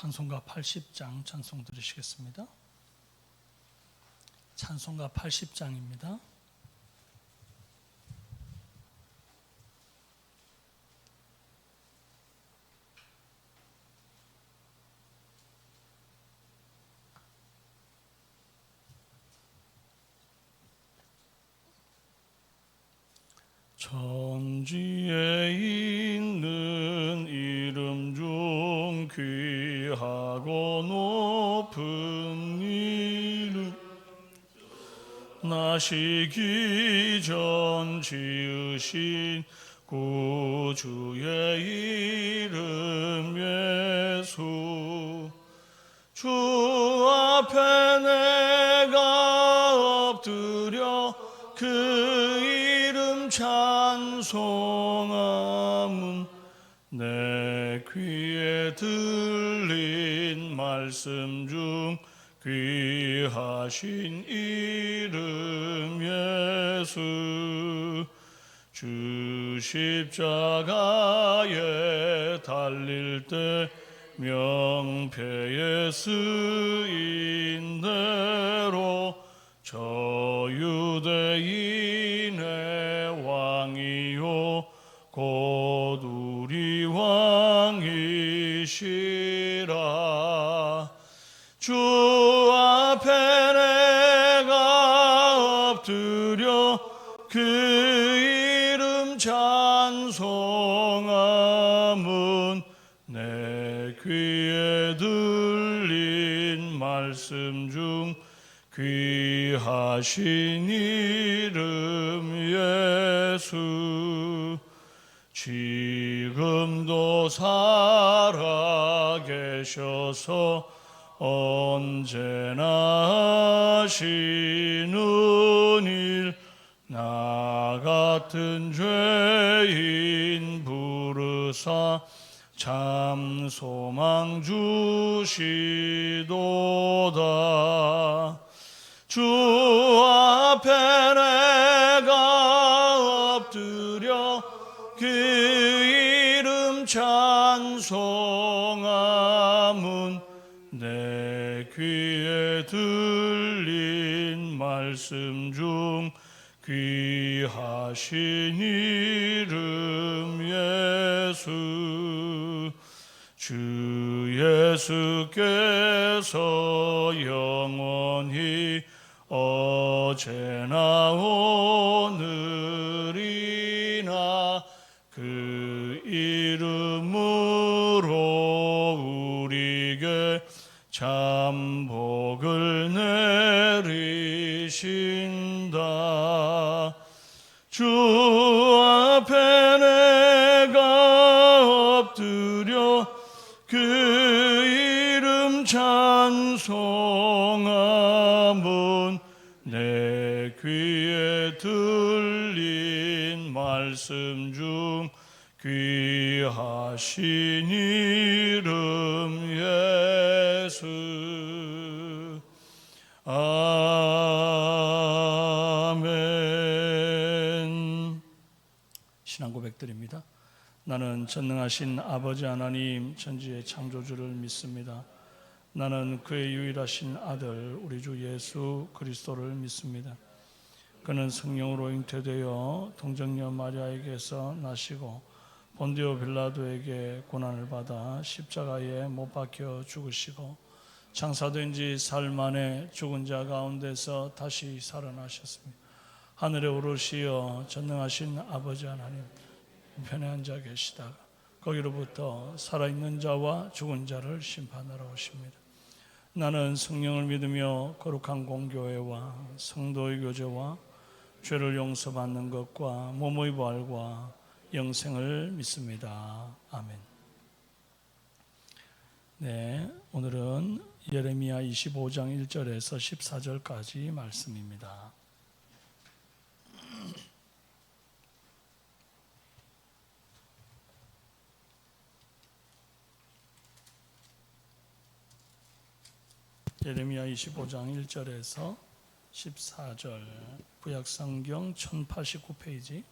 찬송가 80장 찬송 들으시겠습니다. 찬송가 80장입니다. 천지에 있는 이름 중 귀하고 높은 이름, 나시기 전 지으신 구주의 이름 예수. 주 앞에 내가 엎드려 그 이름 찬송함은 내 귀에 들린 말씀 중 귀하신 이름 예수. 주 십자가에 달릴 때 명패에 쓰인 대로 저 유대인의 왕이요 곧 우리 왕이시라. 주 앞에 내가 엎드려 그 이름 찬송함은 내 귀에 들린 말씀 중 귀하신 이름 예수. 지금도 살아계셔서 언제나 하시는 일, 나 같은 죄인 부르사 참 소망 주시도다. 주 앞에 내가 엎드려 그 이름 찬송함은 내 귀에 들린 말씀 중 귀하신 이름 예수. 주 예수께서 영원히 어제나 오늘이나 그 이름으로 우리에게 참 복을 내리신다. 주 앞에 내가 엎드려 그 이름 찬송함은 내 귀에 들린 말씀 중 귀하신 이름 예수. 아멘. 신앙 고백드립니다. 나는 전능하신 아버지 하나님 천지의 창조주를 믿습니다. 나는 그의 유일하신 아들 우리 주 예수 그리스도를 믿습니다. 그는 성령으로 잉태되어 동정녀 마리아에게서 나시고 본디오 빌라도에게 고난을 받아 십자가에 못 박혀 죽으시고 장사된 지 사흘 만에 죽은 자 가운데서 다시 살아나셨습니다. 하늘에 오르시어 전능하신 아버지 하나님 편에 앉아 계시다가 거기로부터 살아있는 자와 죽은 자를 심판하러 오십니다. 나는 성령을 믿으며 거룩한 공교회와 성도의 교제와 죄를 용서받는 것과 몸의 부활과 영생을 믿습니다. 아멘. 네, 오늘은 예레미야 25장 1절에서 14절까지 말씀입니다. 예레미야 25장 1절에서 14절, 구약성경 1089페이지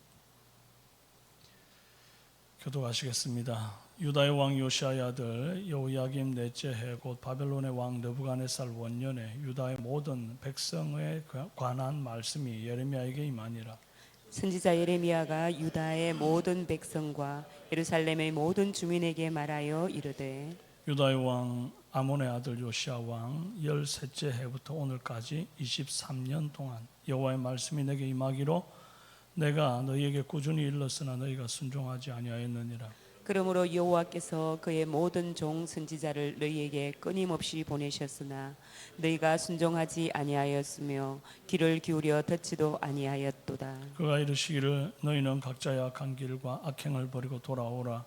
교독하시겠습니다. 유다의 왕 요시아의 아들 여호야김 넷째 해 곧 바벨론의 왕 느부갓네살 원년에 유다의 모든 백성에 관한 말씀이 예레미야에게 임하니라. 선지자 예레미야가 유다의 모든 백성과 예루살렘의 모든 주민에게 말하여 이르되 유다의 왕 아몬의 아들 요시아 왕 13째 해부터 오늘까지 23년 동안 여호와의 말씀이 내게 임하기로 내가 너희에게 꾸준히 일렀으나 너희가 순종하지 아니하였느니라. 그러므로 여호와께서 그의 모든 종 선지자를 너희에게 끊임없이 보내셨으나 너희가 순종하지 아니하였으며 귀를 기울여 듣지도 아니하였도다. 그가 이르시기를 너희는 각자의 악한 길과 악행을 버리고 돌아오라.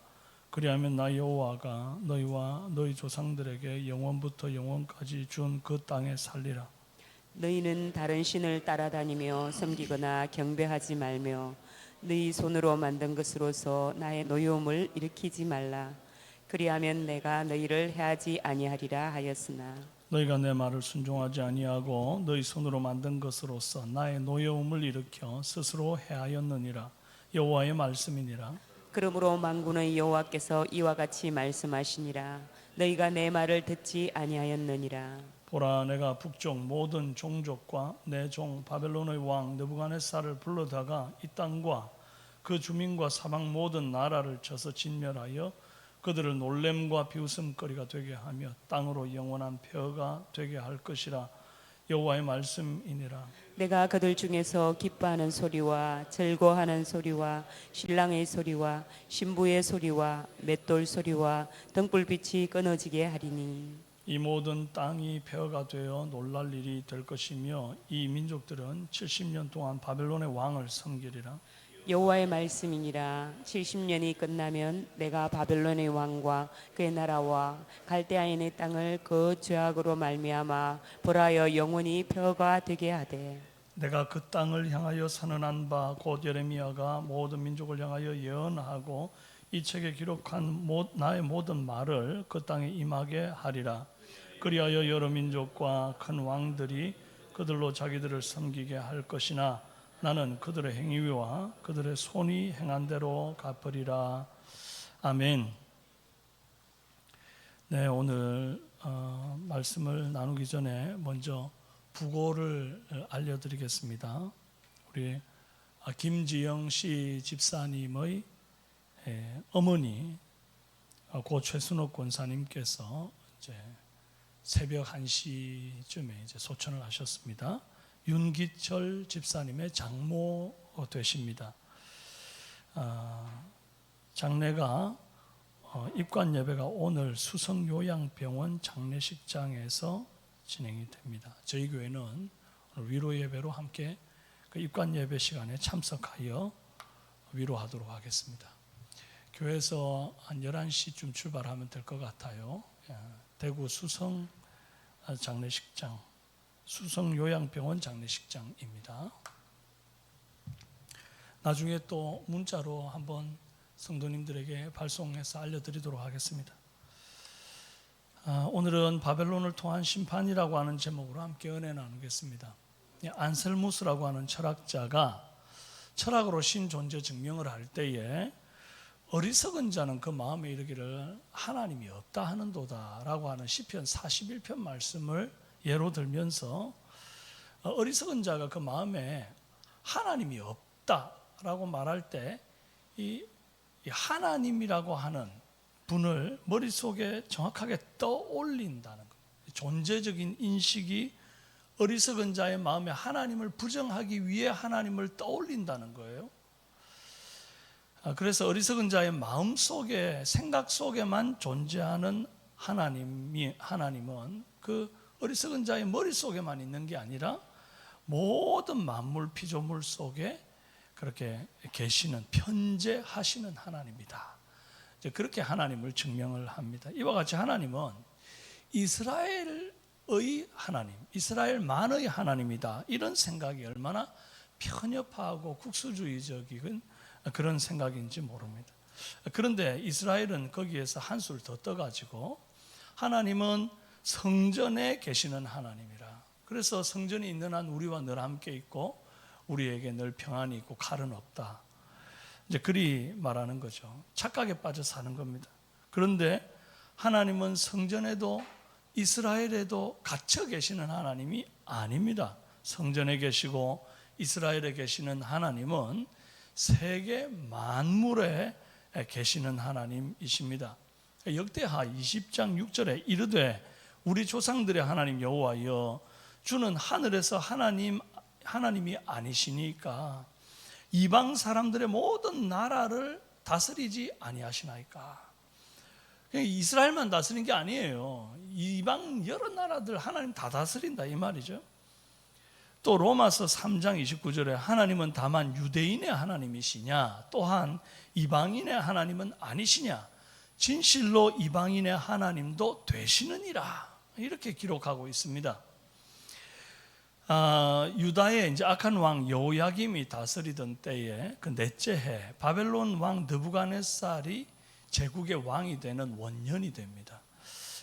그리하면 나 여호와가 너희와 너희 조상들에게 영원부터 영원까지 준 그 땅에 살리라. 너희는 다른 신을 따라다니며 섬기거나 경배하지 말며 너희 손으로 만든 것으로서 나의 노여움을 일으키지 말라. 그리하면 내가 너희를 해하지 아니하리라 하였으나 너희가 내 말을 순종하지 아니하고 너희 손으로 만든 것으로서 나의 노여움을 일으켜 스스로 해하였느니라. 여호와의 말씀이니라. 그러므로 만군의 여호와께서 이와 같이 말씀하시니라. 너희가 내 말을 듣지 아니하였느니라. 보라, 내가 북쪽 모든 종족과 내 종 바벨론의 왕 느부갓네살을 불러다가 이 땅과 그 주민과 사방 모든 나라를 쳐서 진멸하여 그들을 놀램과 비웃음거리가 되게 하며 땅으로 영원한 폐허가 되게 할 것이라. 여호와의 말씀이니라. 내가 그들 중에서 기뻐하는 소리와 즐거워하는 소리와 신랑의 소리와 신부의 소리와 맷돌 소리와 등불빛이 끊어지게 하리니 이 모든 땅이 폐허가 되어 놀랄 일이 될 것이며 이 민족들은 70년 동안 바벨론의 왕을 섬기리라. 여호와의 말씀이니라. 70년이 끝나면 내가 바벨론의 왕과 그의 나라와 갈대아인의 땅을 그 죄악으로 말미암아 벌하여 영원히 폐허가 되게 하되 내가 그 땅을 향하여 선언한 바 곧 예레미야가 모든 민족을 향하여 예언하고 이 책에 기록한 나의 모든 말을 그 땅에 임하게 하리라. 그리하여 여러 민족과 큰 왕들이 그들로 자기들을 섬기게 할 것이나 나는 그들의 행위와 그들의 손이 행한 대로 갚으리라. 아멘. 네, 오늘 말씀을 나누기 전에 먼저 부고를 알려드리겠습니다. 우리 김지영 씨 집사님의 어머니 고 최순옥 권사님께서 이제 새벽 1시쯤에 이제 소천을 하셨습니다. 윤기철 집사님의 장모 되십니다. 장례가 입관 예배가 오늘 수성요양병원 장례식장에서 진행이 됩니다. 저희 교회는 위로 예배로 함께 그 입관 예배 시간에 참석하여 위로하도록 하겠습니다. 교회에서 한 11시쯤 출발하면 될 것 같아요. 대구 수성 장례식장, 수성요양병원 장례식장입니다. 나중에 또 문자로 한번 성도님들에게 발송해서 알려드리도록 하겠습니다. 오늘은 바벨론을 통한 심판이라고 하는 제목으로 함께 은혜 나누겠습니다. 안셀무스라고 하는 철학자가 철학으로 신존재 증명을 할 때에 어리석은 자는 그 마음에 이르기를 하나님이 없다 하는도다 라고 하는 시편 41편 말씀을 예로 들면서 어리석은 자가 그 마음에 하나님이 없다 라고 말할 때 이 하나님이라고 하는 분을 머릿속에 정확하게 떠올린다는 것. 존재적인 인식이 어리석은 자의 마음에 하나님을 부정하기 위해 하나님을 떠올린다는 거예요. 그래서 어리석은 자의 마음 속에, 생각 속에만 존재하는 하나님은 그 어리석은 자의 머릿속에만 있는 게 아니라 모든 만물 피조물 속에 그렇게 계시는, 편재하시는 하나님이다. 이제 그렇게 하나님을 증명을 합니다. 이와 같이 하나님은 이스라엘의 하나님, 이스라엘만의 하나님이다. 이런 생각이 얼마나 편협하고 국수주의적인 그런 생각인지 모릅니다. 그런데 이스라엘은 거기에서 한술 더 떠가지고 하나님은 성전에 계시는 하나님이라. 그래서 성전이 있는 한 우리와 늘 함께 있고 우리에게 늘 평안이 있고 칼은 없다. 이제 그리 말하는 거죠. 착각에 빠져 사는 겁니다. 그런데 하나님은 성전에도 이스라엘에도 갇혀 계시는 하나님이 아닙니다. 성전에 계시고 이스라엘에 계시는 하나님은 세계 만물에 계시는 하나님이십니다. 역대하 20장 6절에 이르되 우리 조상들의 하나님 여호와여 주는 하늘에서 하나님이 아니시니까 이방 사람들의 모든 나라를 다스리지 아니하시나이까. 이스라엘만 다스린 게 아니에요. 이방 여러 나라들 하나님 다 다스린다 이 말이죠. 또 로마서 3장 29절에 하나님은 다만 유대인의 하나님이시냐 또한 이방인의 하나님은 아니시냐 진실로 이방인의 하나님도 되시느니라 이렇게 기록하고 있습니다. 유다의 이제 악한 왕 여호야김이 다스리던 때에 그 넷째 해 바벨론 왕 느부갓네살이 제국의 왕이 되는 원년이 됩니다.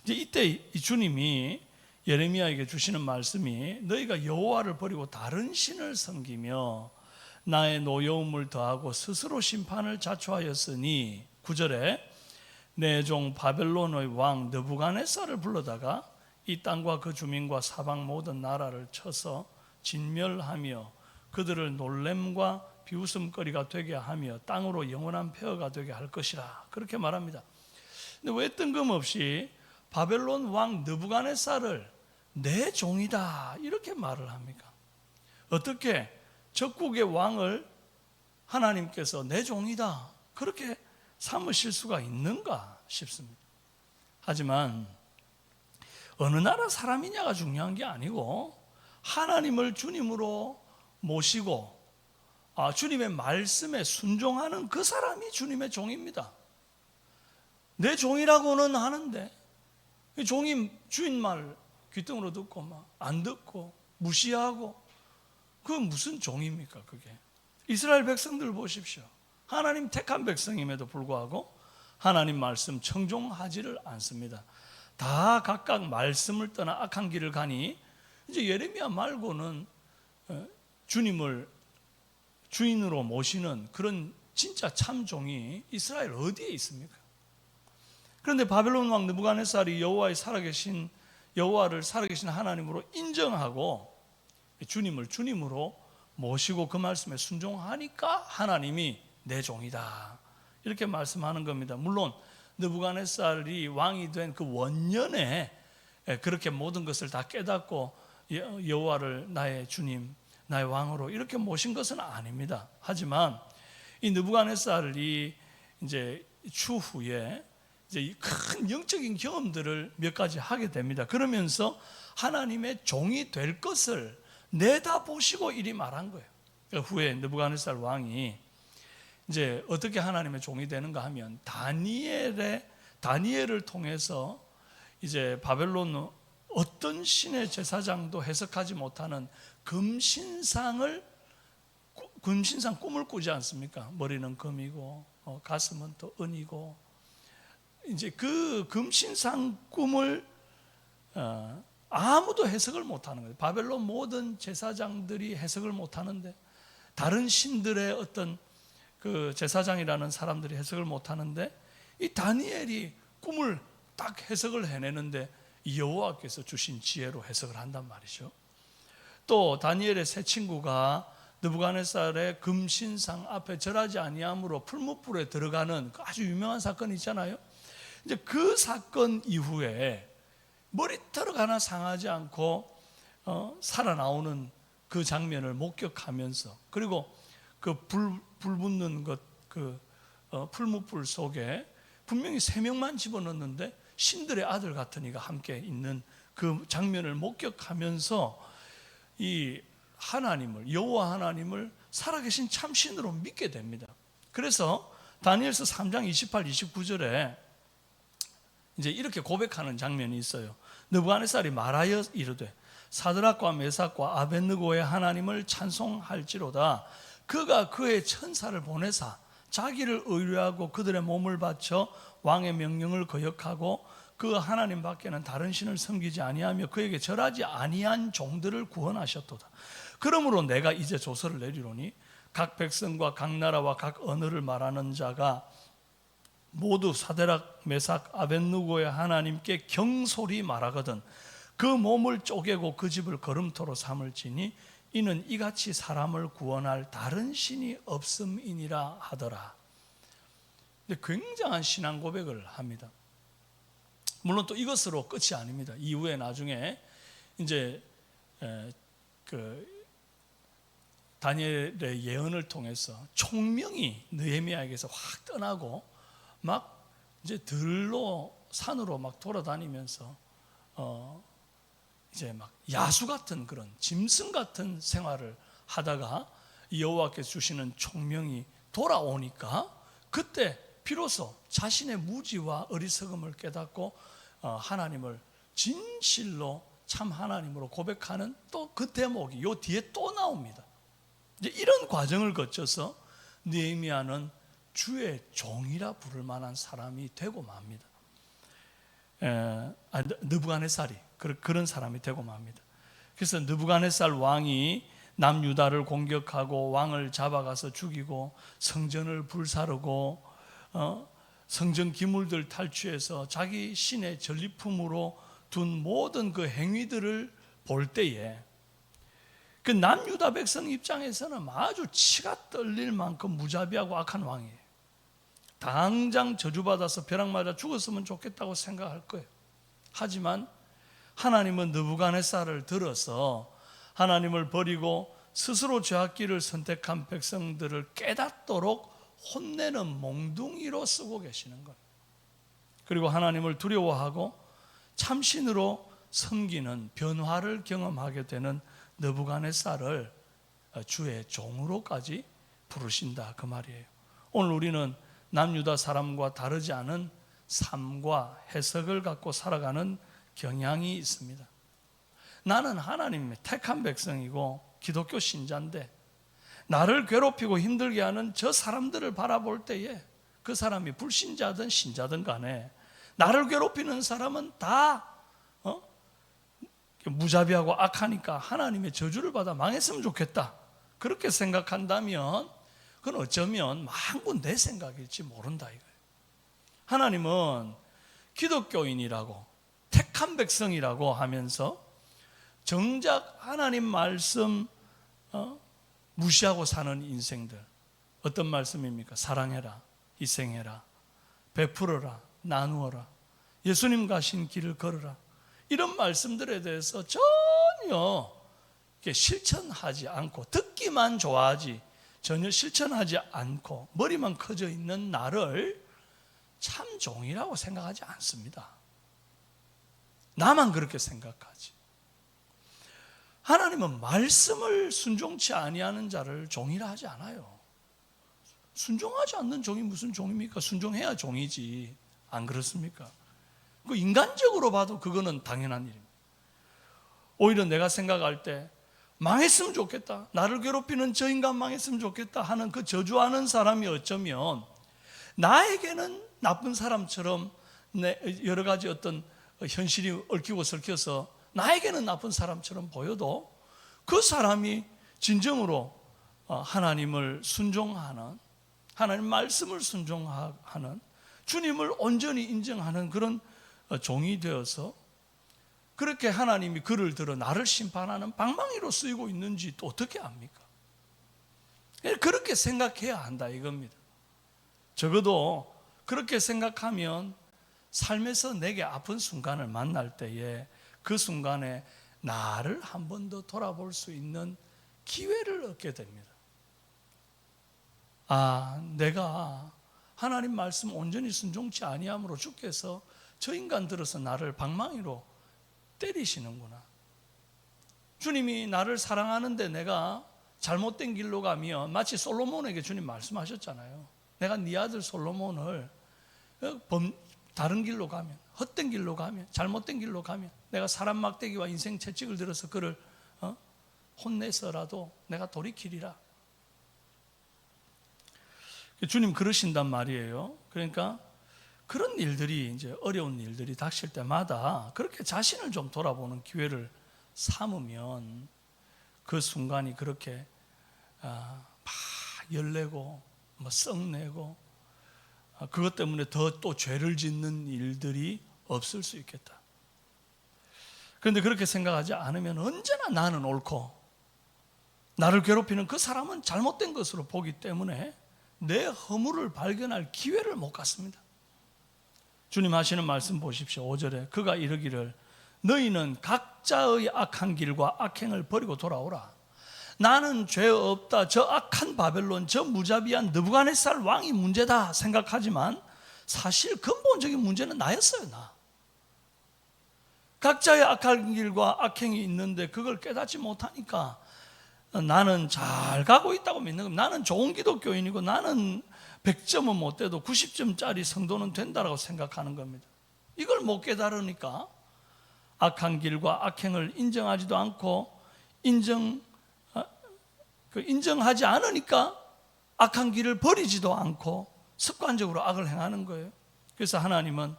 이제 이때 이 주님이 예레미야에게 주시는 말씀이 너희가 여호와를 버리고 다른 신을 섬기며 나의 노여움을 더하고 스스로 심판을 자초하였으니 9절에 내 종 바벨론의 왕 느부갓네살을 불러다가 이 땅과 그 주민과 사방 모든 나라를 쳐서 진멸하며 그들을 놀램과 비웃음거리가 되게 하며 땅으로 영원한 폐허가 되게 할 것이라 그렇게 말합니다. 근데 왜 뜬금없이 바벨론 왕 느부갓네살을 내 종이다 이렇게 말을 합니까? 어떻게 적국의 왕을 하나님께서 내 종이다 그렇게 삼으실 수가 있는가 싶습니다. 하지만 어느 나라 사람이냐가 중요한 게 아니고 하나님을 주님으로 모시고 주님의 말씀에 순종하는 그 사람이 주님의 종입니다. 내 종이라고는 하는데 종이 주인 말 귀등으로 듣고 막 안 듣고 무시하고 그건 무슨 종입니까 그게? 이스라엘 백성들 보십시오. 하나님 택한 백성임에도 불구하고 하나님 말씀 청종하지를 않습니다. 다 각각 말씀을 떠나 악한 길을 가니 이제 예레미야 말고는 주님을 주인으로 모시는 그런 진짜 참종이 이스라엘 어디에 있습니까? 그런데 바벨론 왕 느부갓네살이 여호와를 살아계신 하나님으로 인정하고 주님을 주님으로 모시고 그 말씀에 순종하니까 하나님이 내 종이다 이렇게 말씀하는 겁니다. 물론 느부갓네살이 왕이 된 그 원년에 그렇게 모든 것을 다 깨닫고 여호와를 나의 주님, 나의 왕으로 이렇게 모신 것은 아닙니다. 하지만 이 느부갓네살이 이제 추후에 이제 큰 영적인 경험들을 몇 가지 하게 됩니다. 그러면서 하나님의 종이 될 것을 내다보시고 이리 말한 거예요. 그러니까 후에 느부갓네살 왕이 이제 어떻게 하나님의 종이 되는가 하면 다니엘을 통해서 이제 바벨론 어떤 신의 제사장도 해석하지 못하는 금신상 꿈을 꾸지 않습니까? 머리는 금이고 가슴은 또 은이고 이제 그 금신상 꿈을 아무도 해석을 못하는 거예요. 바벨론 모든 제사장들이 해석을 못하는데 다른 신들의 어떤 그 제사장이라는 사람들이 해석을 못하는데 이 다니엘이 꿈을 딱 해석을 해내는데 여호와께서 주신 지혜로 해석을 한단 말이죠. 또 다니엘의 세 친구가 느부갓네살의 금신상 앞에 절하지 아니함으로 풀무불에 들어가는 그 아주 유명한 사건이 있잖아요. 이제 그 사건 이후에 머리털 하나 상하지 않고 살아나오는 그 장면을 목격하면서 그리고 그 불 붙는 것 풀무불 속에 분명히 3명만 집어넣었는데 신들의 아들 같은 이가 함께 있는 그 장면을 목격하면서 이 하나님을 여호와 하나님을 살아계신 참신으로 믿게 됩니다. 그래서 다니엘서 3장 28, 29절에 이제 이렇게 고백하는 장면이 있어요. 느부갓네살이 말하여 이르되 사드락과 메삭과 아벳느고의 하나님을 찬송할지로다. 그가 그의 천사를 보내사 자기를 의뢰하고 그들의 몸을 바쳐 왕의 명령을 거역하고 그 하나님 밖에는 다른 신을 섬기지 아니하며 그에게 절하지 아니한 종들을 구원하셨도다. 그러므로 내가 이제 조서를 내리노니 각 백성과 각 나라와 각 언어를 말하는 자가 모두 사데락, 메삭, 아벳느고의 하나님께 경솔히 말하거든 그 몸을 쪼개고 그 집을 거름토로 삼을지니 이는 이같이 사람을 구원할 다른 신이 없음이니라 하더라. 근데 굉장한 신앙 고백을 합니다. 물론 또 이것으로 끝이 아닙니다. 이후에 나중에 이제 그 다니엘의 예언을 통해서 총명이 느헤미야에게서 확 떠나고 막 이제 들로 산으로 막 돌아다니면서 이제 막 야수 같은 그런 짐승 같은 생활을 하다가 여호와께서 주시는 총명이 돌아오니까 그때 비로소 자신의 무지와 어리석음을 깨닫고 하나님을 진실로 참 하나님으로 고백하는 또 그 대목이 요 뒤에 또 나옵니다. 이제 이런 과정을 거쳐서 느헤미야는 주의 종이라 부를 만한 사람이 되고 맙니다. 느부갓네살이 그런 사람이 되고 맙니다. 그래서 느부갓네살 왕이 남유다를 공격하고 왕을 잡아가서 죽이고 성전을 불사르고 성전 기물들 탈취해서 자기 신의 전리품으로 둔 모든 그 행위들을 볼 때에 그 남유다 백성 입장에서는 아주 치가 떨릴 만큼 무자비하고 악한 왕이에요. 당장 저주받아서 벼락 맞아 죽었으면 좋겠다고 생각할 거예요. 하지만 하나님은 느부갓네살을 들어서 하나님을 버리고 스스로 죄악길을 선택한 백성들을 깨닫도록 혼내는 몽둥이로 쓰고 계시는 거예요. 그리고 하나님을 두려워하고 참신으로 섬기는 변화를 경험하게 되는 느부갓네살을 주의 종으로까지 부르신다 그 말이에요. 오늘 우리는 남유다 사람과 다르지 않은 삶과 해석을 갖고 살아가는 경향이 있습니다. 나는 하나님의 택한 백성이고 기독교 신자인데 나를 괴롭히고 힘들게 하는 저 사람들을 바라볼 때에 그 사람이 불신자든 신자든 간에 나를 괴롭히는 사람은 다 무자비하고 악하니까 하나님의 저주를 받아 망했으면 좋겠다 그렇게 생각한다면 그건 어쩌면 만구 내 생각일지 모른다 이거예요. 하나님은 기독교인이라고 택한 백성이라고 하면서 정작 하나님 말씀 무시하고 사는 인생들 어떤 말씀입니까? 사랑해라, 희생해라, 베풀어라, 나누어라, 예수님 가신 길을 걸어라 이런 말씀들에 대해서 전혀 실천하지 않고 듣기만 좋아하지 전혀 실천하지 않고 머리만 커져 있는 나를 참 종이라고 생각하지 않습니다. 나만 그렇게 생각하지. 하나님은 말씀을 순종치 아니하는 자를 종이라 하지 않아요. 순종하지 않는 종이 무슨 종입니까? 순종해야 종이지. 안 그렇습니까? 그 인간적으로 봐도 그거는 당연한 일입니다. 오히려 내가 생각할 때 망했으면 좋겠다, 나를 괴롭히는 저 인간 망했으면 좋겠다 하는 그 저주하는 사람이 어쩌면 나에게는 나쁜 사람처럼 여러 가지 어떤 현실이 얽히고 설켜서 나에게는 나쁜 사람처럼 보여도 그 사람이 진정으로 하나님을 순종하는, 하나님 말씀을 순종하는, 주님을 온전히 인정하는 그런 종이 되어서 그렇게 하나님이 그를 들어 나를 심판하는 방망이로 쓰이고 있는지 또 어떻게 압니까? 그렇게 생각해야 한다 이겁니다. 적어도 그렇게 생각하면 삶에서 내게 아픈 순간을 만날 때에 그 순간에 나를 한 번 더 돌아볼 수 있는 기회를 얻게 됩니다. 아, 내가 하나님 말씀 온전히 순종치 아니함으로 주께서 저 인간 들어서 나를 방망이로 때리시는구나. 주님이 나를 사랑하는데 내가 잘못된 길로 가면 마치 솔로몬에게 주님 말씀하셨잖아요. 내가 네 아들 솔로몬을 다른 길로 가면, 헛된 길로 가면, 잘못된 길로 가면 내가 사람 막대기와 인생 채찍을 들어서 그를 혼내서라도 내가 돌이키리라. 주님 그러신단 말이에요. 그러니까 그런 일들이, 이제 어려운 일들이 닥칠 때마다 그렇게 자신을 좀 돌아보는 기회를 삼으면 그 순간이 그렇게 막 열내고 썩내고 그것 때문에 더 또 죄를 짓는 일들이 없을 수 있겠다. 그런데 그렇게 생각하지 않으면 언제나 나는 옳고 나를 괴롭히는 그 사람은 잘못된 것으로 보기 때문에 내 허물을 발견할 기회를 못 갖습니다. 주님 하시는 말씀 보십시오. 5절에 그가 이르기를 너희는 각자의 악한 길과 악행을 버리고 돌아오라. 나는 죄 없다. 저 악한 바벨론, 저 무자비한 느부갓네살 왕이 문제다 생각하지만 사실 근본적인 문제는 나였어요. 나. 각자의 악한 길과 악행이 있는데 그걸 깨닫지 못하니까 나는 잘 가고 있다고 믿는 겁니다. 나는 좋은 기독교인이고 나는 100점은 못 돼도 90점짜리 성도는 된다고 생각하는 겁니다. 이걸 못 깨달으니까 악한 길과 악행을 인정하지도 않고 인정하지 않으니까 악한 길을 버리지도 않고 습관적으로 악을 행하는 거예요. 그래서 하나님은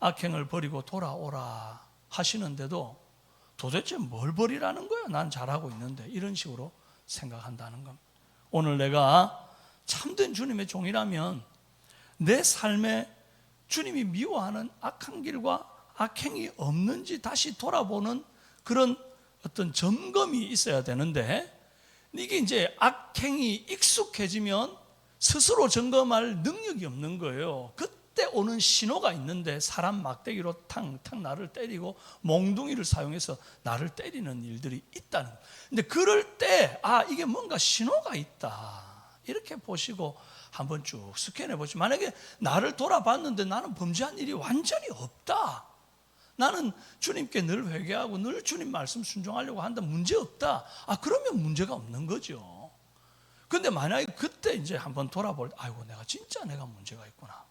악행을 버리고 돌아오라 하시는데도 도대체 뭘 버리라는 거예요? 난 잘하고 있는데. 이런 식으로 생각한다는 겁니다. 오늘 내가 참된 주님의 종이라면 내 삶에 주님이 미워하는 악한 길과 악행이 없는지 다시 돌아보는 그런 어떤 점검이 있어야 되는데, 이게 이제 악행이 익숙해지면 스스로 점검할 능력이 없는 거예요. 그때 오는 신호가 있는데 사람 막대기로 탕탕 나를 때리고 몽둥이를 사용해서 나를 때리는 일들이 있다는 거예요. 근데 그럴 때 이게 뭔가 신호가 있다 이렇게 보시고 한번 쭉 스캔해 보시죠. 만약에 나를 돌아봤는데 나는 범죄한 일이 완전히 없다, 나는 주님께 늘 회개하고 늘 주님 말씀 순종하려고 한다, 문제 없다. 그러면 문제가 없는 거죠. 근데 만약에 그때 이제 한번 돌아볼 때 아이고 내가 문제가 있구나.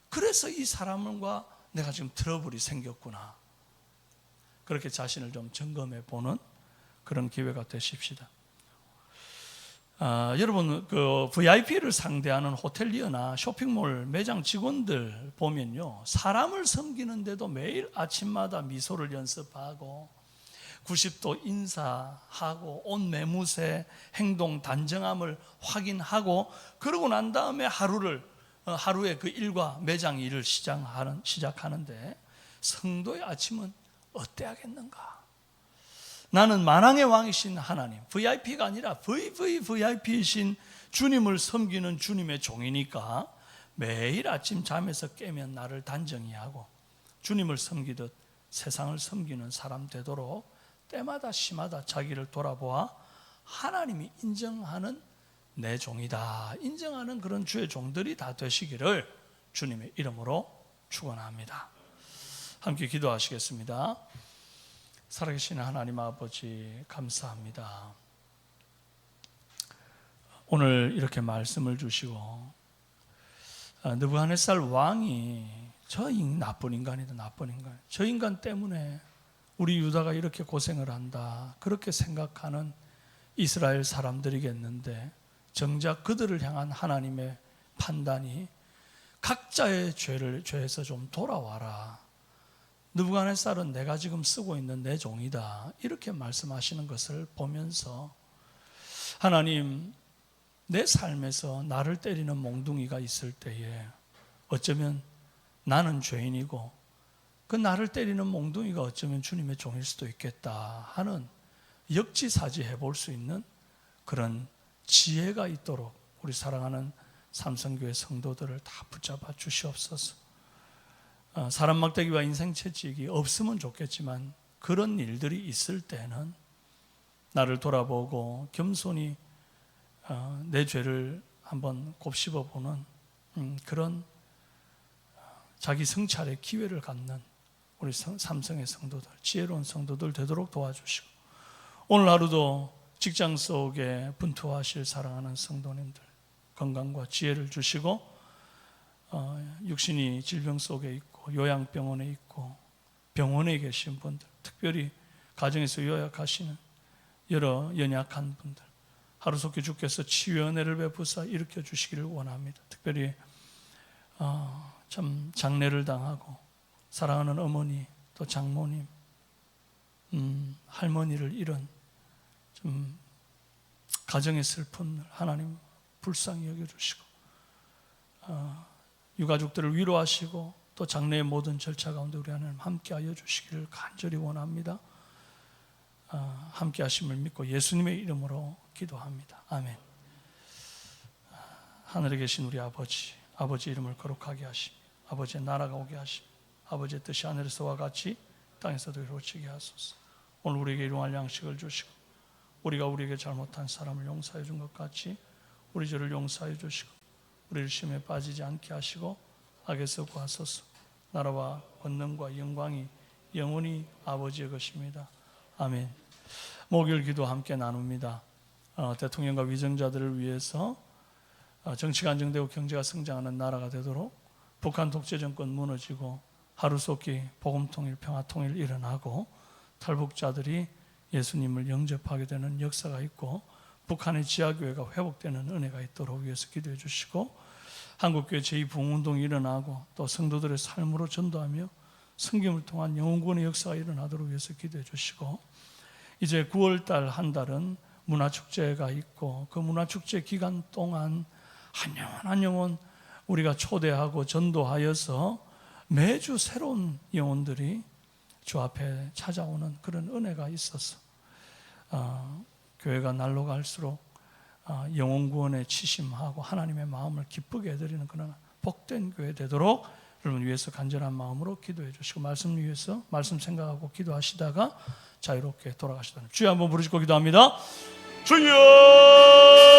그래서 이 사람과 내가 지금 트러블이 생겼구나. 그렇게 자신을 좀 점검해 보는 그런 기회가 되십시다. 여러분 그 VIP를 상대하는 호텔리어나 쇼핑몰 매장 직원들 보면요, 사람을 섬기는데도 매일 아침마다 미소를 연습하고 90도 인사하고 옷 매무새, 행동 단정함을 확인하고 그러고 난 다음에 하루의 그 일과 매장 일을 시작하는데 성도의 아침은 어때야겠는가? 나는 만왕의 왕이신 하나님, VIP가 아니라 VVVIP이신 주님을 섬기는 주님의 종이니까 매일 아침 잠에서 깨면 나를 단정히 하고 주님을 섬기듯 세상을 섬기는 사람 되도록 때마다 시마다 자기를 돌아보아 하나님이 인정하는 내 종이다, 인정하는 그런 주의 종들이 다 되시기를 주님의 이름으로 축원합니다. 함께 기도하시겠습니다. 살아계신 하나님 아버지 감사합니다. 오늘 이렇게 말씀을 주시고 느부갓네살 왕이 저 나쁜 인간이다, 나쁜 인간, 저 인간 때문에 우리 유다가 이렇게 고생을 한다 그렇게 생각하는 이스라엘 사람들이겠는데, 정작 그들을 향한 하나님의 판단이 각자의 죄에서 좀 돌아와라, 느부갓네살은 내가 지금 쓰고 있는 내 종이다 이렇게 말씀하시는 것을 보면서 하나님, 내 삶에서 나를 때리는 몽둥이가 있을 때에 어쩌면 나는 죄인이고 그 나를 때리는 몽둥이가 어쩌면 주님의 종일 수도 있겠다 하는 역지사지해 볼 수 있는 그런 지혜가 있도록 우리 사랑하는 삼성교회 성도들을 다 붙잡아 주시옵소서. 사람 막대기와 인생 채찍이 없으면 좋겠지만 그런 일들이 있을 때는 나를 돌아보고 겸손히 내 죄를 한번 곱씹어 보는 그런 자기 성찰의 기회를 갖는 우리 삼성의 성도들, 지혜로운 성도들 되도록 도와주시고, 오늘 하루도 직장 속에 분투하실 사랑하는 성도님들 건강과 지혜를 주시고, 육신이 질병 속에 있고 요양병원에 있고 병원에 계신 분들, 특별히 가정에서 요약하시는 여러 연약한 분들, 하루속히 주께서 치유의 은혜를 베푸사 일으켜 주시기를 원합니다. 특별히 참 장례를 당하고 사랑하는 어머니 또 장모님, 할머니를 잃은 좀 가정의 슬픔을 하나님 불쌍히 여겨주시고 유가족들을 위로하시고 또 장래의 모든 절차 가운데 우리 하나님 함께하여 주시기를 간절히 원합니다. 함께하심을 믿고 예수님의 이름으로 기도합니다. 아멘. 하늘에 계신 우리 아버지, 아버지 이름을 거룩하게 하시며 아버지의 나라가 오게 하시며 아버지의 뜻이 하늘에서와 같이 땅에서도 이루어지게 하소서. 오늘 우리에게 일용할 양식을 주시고 우리가 우리에게 잘못한 사람을 용서해 준 것 같이 우리 죄를 용서해 주시고 우리를 시험에 빠지지 않게 하시고 악에서 구하소서. 나라와 권능과 영광이 영원히 아버지의 것입니다. 아멘. 목요일 기도 함께 나눕니다. 대통령과 위정자들을 위해서 정치가 안정되고 경제가 성장하는 나라가 되도록 북한 독재 정권 무너지고 하루속히 복음통일, 평화통일 일어나고 탈북자들이 예수님을 영접하게 되는 역사가 있고 북한의 지하교회가 회복되는 은혜가 있도록 위해서 기도해 주시고 한국교회 제2부흥운동이 일어나고 또 성도들의 삶으로 전도하며 성김을 통한 영혼구원의 역사가 일어나도록 위해서 기도해 주시고 이제 9월달 한 달은 문화축제가 있고 그 문화축제 기간 동안 한 영혼 우리가 초대하고 전도하여서 매주 새로운 영혼들이 주 앞에 찾아오는 그런 은혜가 있어서 교회가 날로 갈수록 영혼 구원에 치심하고 하나님의 마음을 기쁘게 해드리는 그런 복된 교회 되도록 여러분 위해서 간절한 마음으로 기도해 주시고 말씀 위해서 말씀 생각하고 기도하시다가 자유롭게 돌아가시다는 주여 한번 부르시고 기도합니다. 주여